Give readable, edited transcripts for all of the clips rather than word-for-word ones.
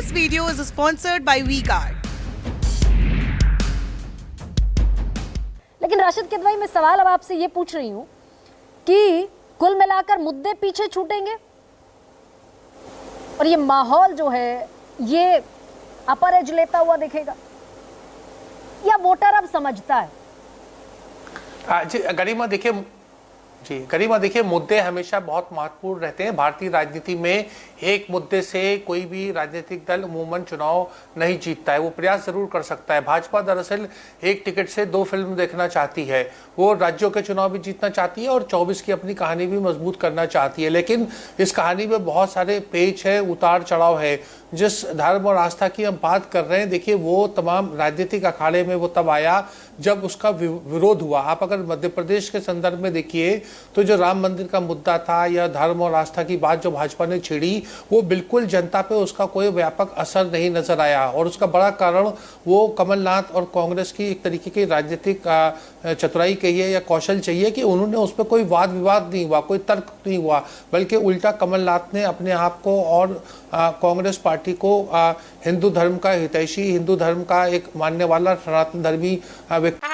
This video is sponsored by V-Guard. लेकिन राशिद किदवई, मैं सवाल अब आपसे ये पूछ रही हूं कि कुल मिलाकर मुद्दे पीछे छूटेंगे और ये माहौल जो है ये अपर एज लेता हुआ दिखेगा या वोटर अब समझता है? गरिमा देखिए, मुद्दे हमेशा बहुत महत्वपूर्ण रहते हैं भारतीय राजनीति में। एक मुद्दे से कोई भी राजनीतिक दल अमूमन चुनाव नहीं जीतता है। वो प्रयास जरूर कर सकता है। भाजपा दरअसल एक टिकट से दो फिल्म देखना चाहती है। वो राज्यों के चुनाव भी जीतना चाहती है और 24 की अपनी कहानी भी मजबूत करना चाहती है। लेकिन इस कहानी में बहुत सारे पेच है, उतार चढ़ाव है। जिस धर्म और आस्था की हम बात कर रहे हैं, देखिए वो तमाम राजनीतिक अखाड़े में वो तब आया जब उसका विरोध हुआ। आप अगर मध्य प्रदेश के संदर्भ में देखिए तो जो राम मंदिर का मुद्दा था या धर्म और आस्था की बात जो भाजपा ने छेड़ी, वो बिल्कुल जनता पे उसका कोई व्यापक असर नहीं नजर आया। और उसका बड़ा कारण वो कमलनाथ और कांग्रेस की एक तरीके की राजनीतिक चतुराई कहिए या कौशल चाहिए कि उन्होंने उस पर कोई वाद विवाद नहीं हुआ, कोई तर्क नहीं हुआ, बल्कि उल्टा कमलनाथ ने अपने आप को और कांग्रेस पार्टी को हिंदू धर्म का हितैषी, हिंदू धर्म का एक मानने वाला सनातन धर्मी व्यक्ति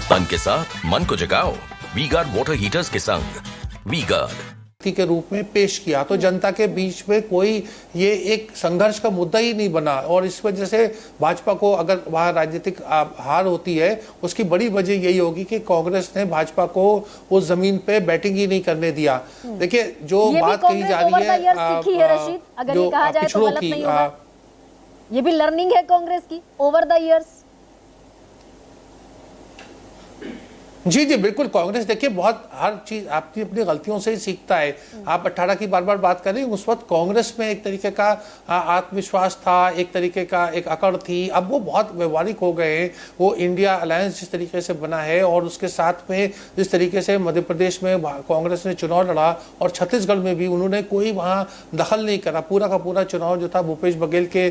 तन के साथ मन को जगाओ वी-गार्ड वाटर हीटर्स के संग। वी-गार्ड के रूप में पेश किया तो जनता के बीच में कोई ये एक संघर्ष का मुद्दा ही नहीं बना। और इस वजह से भाजपा को अगर वहाँ राजनीतिक हार होती है, उसकी बड़ी वजह यही होगी कि कांग्रेस ने भाजपा को उस जमीन पे बैटिंग ही नहीं करने दिया। देखिए जो बात कही जा रही है अगर ये कहा जाए तो गलत नहीं होगा। ये भी लर्निंग है कांग्रेस की ओवर द इयर्स। जी जी बिल्कुल। कांग्रेस देखिए बहुत हर चीज अपनी अपनी गलतियों से ही सीखता है। आप 18 की बार बार बात कर रही हैं, उस वक्त कांग्रेस में एक तरीके का आत्मविश्वास था, एक तरीके का एक अकड़ थी। अब वो बहुत व्यवहारिक हो गए हैं। वो इंडिया अलायंस जिस तरीके से बना है और उसके साथ में जिस तरीके से मध्य प्रदेश में कांग्रेस ने चुनाव लड़ा और छत्तीसगढ़ में भी उन्होंने कोई वहाँ दखल नहीं करा। पूरा का पूरा चुनाव जो था भूपेश बघेल के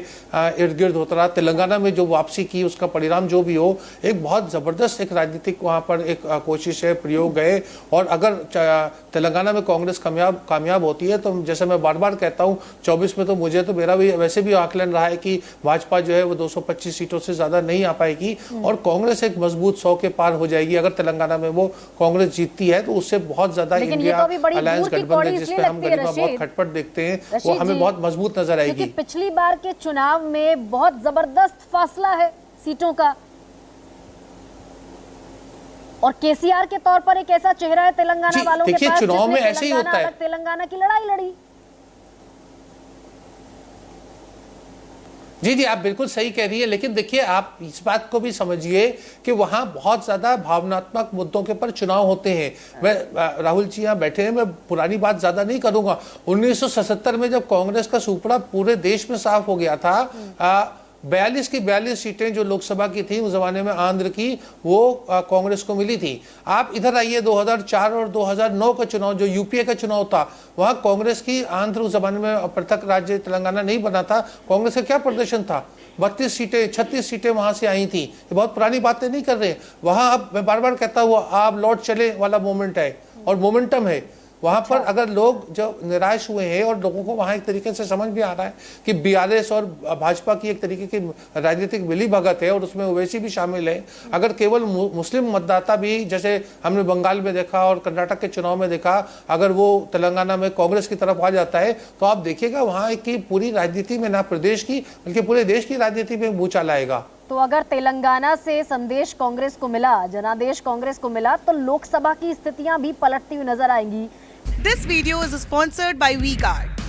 इर्द गिर्द होता रहा। तेलंगाना में जो वापसी की, उसका परिणाम जो भी हो, एक बहुत जबरदस्त एक राजनीतिक वहाँ पर एक कोशिश है, प्रयोग गए। और अगर तेलंगाना में कांग्रेस कामयाब होती है तो जैसे मैं बार बार कहता हूं 24 में तो मुझे तो मेरा भी वैसे भी आकलन रहा है कि भाजपा जो है वो 225 सीटों से ज्यादा नहीं आ पाएगी और कांग्रेस एक मजबूत 100 के पार हो जाएगी। अगर तेलंगाना में वो कांग्रेस जीतती है तो उससे बहुत ज्यादा इंडिया अलायंस गठबंधन जिसपे हम गरिमा बहुत खटपट देखते हैं वो हमें बहुत मजबूत नजर आएगी। पिछली बार के चुनाव में बहुत जबरदस्त फासला है सीटों का और केसीआर के तौर पर एक ऐसा चेहरा है तेलंगाना वालों के पास। चुनाव में ऐसे ही होता है। तेलंगाना की लड़ाई लड़ी। जी जी आप बिल्कुल सही कह रही है। लेकिन देखिए आप इस बात को भी समझिए कि वहां बहुत ज्यादा भावनात्मक मुद्दों के ऊपर चुनाव होते हैं। मैं राहुल जी यहाँ बैठे हैं, मैं पुरानी बात ज्यादा नहीं करूंगा। 1977 में जब कांग्रेस का सुपड़ा पूरे देश में साफ हो गया था, 42 की 42 सीटें जो लोकसभा की थी उस जमाने में आंध्र की, वो कांग्रेस को मिली थी। आप इधर आइए 2004 और 2009 का चुनाव जो यूपीए का चुनाव था, वहां कांग्रेस की आंध्र उस जमाने में पृथक राज्य तेलंगाना नहीं बना था। कांग्रेस का क्या प्रदर्शन था? 32 सीटें 36 सीटें वहां से आई थी। ये बहुत पुरानी बातें नहीं कर रहे। वहां अब मैं बार बार कहता हुआ आप लौट चले वाला मोमेंट है और मोमेंटम है वहां पर। अगर लोग जो निराश हुए हैं और लोगों को वहां एक तरीके से समझ में आ रहा है कि बीआरएस और भाजपा की एक तरीके की राजनीतिक मिलीभगत है और उसमें ओवैसी भी शामिल है। अगर केवल मुस्लिम मतदाता भी, जैसे हमने बंगाल में देखा और कर्नाटक के चुनाव में देखा, अगर वो तेलंगाना में कांग्रेस की तरफ आ जाता है तो आप देखिएगा वहां की पूरी राजनीति में, ना प्रदेश की बल्कि पूरे देश की राजनीति में भूचाल आएगा। तो अगर तेलंगाना से संदेश कांग्रेस को मिला, जनादेश कांग्रेस को मिला, तो लोकसभा की स्थितियां भी पलटती हुई नजर आएंगी। This video is sponsored by V-Guard.